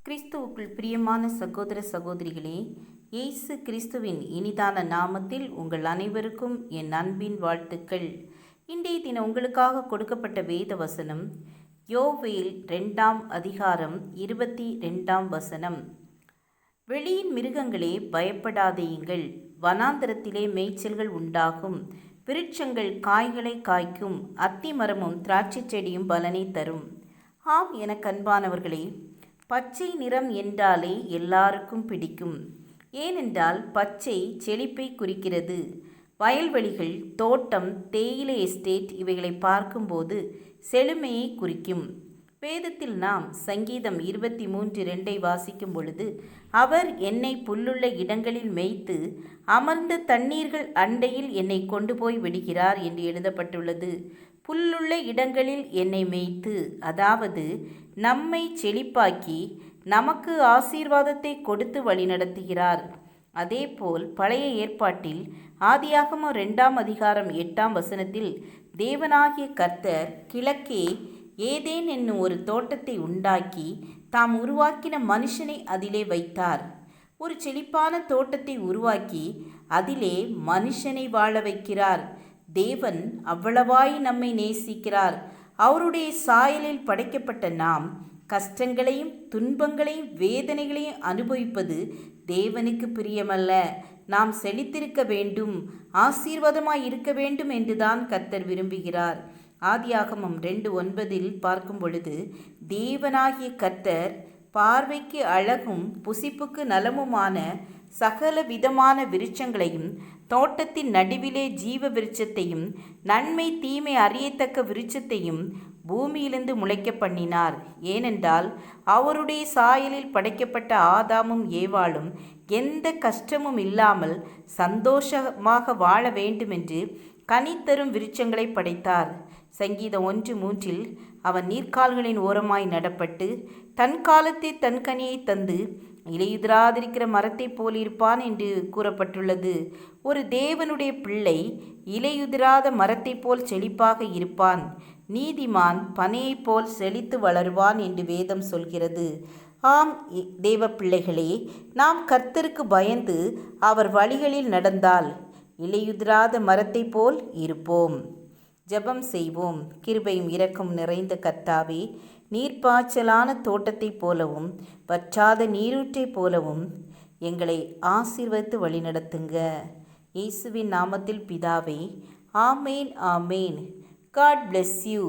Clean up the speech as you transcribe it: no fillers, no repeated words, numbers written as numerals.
கிறிஸ்துவுக்குள் பிரியமான சகோதர சகோதரிகளே, இயேசு கிறிஸ்துவின் இனிதான நாமத்தில் உங்கள் அனைவருக்கும் என் அன்பின் வாழ்த்துக்கள். இன்றைய தினம் உங்களுக்காக கொடுக்கப்பட்ட வேத வசனம் யோவேல் 2ஆம் அதிகாரம் 22ஆம் வசனம். வெளியின் மிருகங்களே, பயப்படாதேயுங்கள். வனாந்தரத்திலே மேய்ச்சல்கள் உண்டாகும், விருட்சங்கள் காய்களை காய்க்கும், அத்தி மரமும் திராட்சை செடியும் பலனை தரும். ஆம், எனக்கு அன்பானவர்களே, பச்சை நிறம் என்றாலே எல்லாருக்கும் பிடிக்கும். ஏனென்றால் பச்சை செழிப்பை குறிக்கிறது. வயல்வெளிகள், தோட்டம், தேயிலை எஸ்டேட் இவைகளை பார்க்கும்போது செழுமையை குறிக்கும். வேதத்தில் நாம் சங்கீதம் 23:2 வாசிக்கும் பொழுது, அவர் என்னை புல்லுள்ள இடங்களில் மேய்த்து அமர்ந்த தண்ணீர்கள் அண்டையில் என்னை கொண்டு போய் விடுகிறார் என்று எழுதப்பட்டுள்ளது. புல்லுள்ள இடங்களில் என்னை மேய்த்து, அதாவது நம்மை செழிப்பாக்கி நமக்கு ஆசீர்வாதத்தை கொடுத்து வழிநடத்துகிறார். அதேபோல் பழைய ஏற்பாட்டில் ஆதியாகமம் 2ஆம் அதிகாரம் 8ஆம் வசனத்தில் தேவனாகிய கர்த்தர் கிழக்கே ஏதேன் என்னும் ஒரு தோட்டத்தை உண்டாக்கி தாம் உருவாக்கின மனுஷனை அதிலே வைத்தார். ஒரு செழிப்பான தோட்டத்தை உருவாக்கி அதிலே மனுஷனை வாழ வைக்கிறார். தேவன் அவ்வளவாய் நம்மை நேசிக்கிறார். அவருடைய சாயலில் படைக்கப்பட்ட நாம் கஷ்டங்களையும் துன்பங்களையும் வேதனைகளையும் அனுபவிப்பது தேவனுக்கு பிரியமல்ல. நாம் செழித்திருக்க வேண்டும், ஆசீர்வாதமாய் இருக்க வேண்டும் என்றுதான் கர்த்தர் விரும்புகிறார். ஆதியாகமம் 2:9 பார்க்கும் பொழுது, தேவனாகிய கர்த்தர் பார்வைக்கு அழகும் புசிப்புக்கு நலமுமான சகல விதமான விருட்சங்களையும் தோட்டத்தின் நடுவிலே ஜீவ விருட்சத்தையும் நன்மை தீமை அறியத்தக்க விருட்சத்தையும் பூமியிலிருந்து முளைக்க பண்ணினார். ஏனென்றால் அவருடைய சாயலில் படைக்கப்பட்ட ஆதாமும் ஏவாளும் எந்த கஷ்டமும் இல்லாமல் சந்தோஷமாக வாழ வேண்டுமென்று கனித்தரும் விருட்சங்களை படைத்தார். சங்கீதம் 1:3 அவன் நீர்க்கால்களின் ஓரமாய் நடப்பட்டு தன் காலத்தை தன் கனியை தந்து இலையுதிராதிருக்கிற மரத்தை போல் இருப்பான் என்று கூறப்பட்டுள்ளது. ஒரு தேவனுடைய பிள்ளை இலையுதிராத மரத்தை போல் செழிப்பாக இருப்பான். நீதிமான் பனையை போல் செழித்து வளருவான் என்று வேதம் சொல்கிறது. ஆம் தேவ பிள்ளைகளே, நாம் கர்த்தருக்கு பயந்து அவர் வழிகளில் நடந்தால் இலையுதிராத மரத்தை போல் இருப்போம். ஜெபம் செய்வோம். கிருபையும் இரக்கமும் நிறைந்த கர்த்தாவே, நீர்ப்பாய்ச்சலான தோட்டத்தைப் போலவும் வற்றாத நீரூற்றைப் போலவும் எங்களை ஆசீர்வதித்து வழிநடத்துங்க. இயேசுவின் நாமத்தில் பிதாவே, ஆமேன் ஆமேன். God bless you.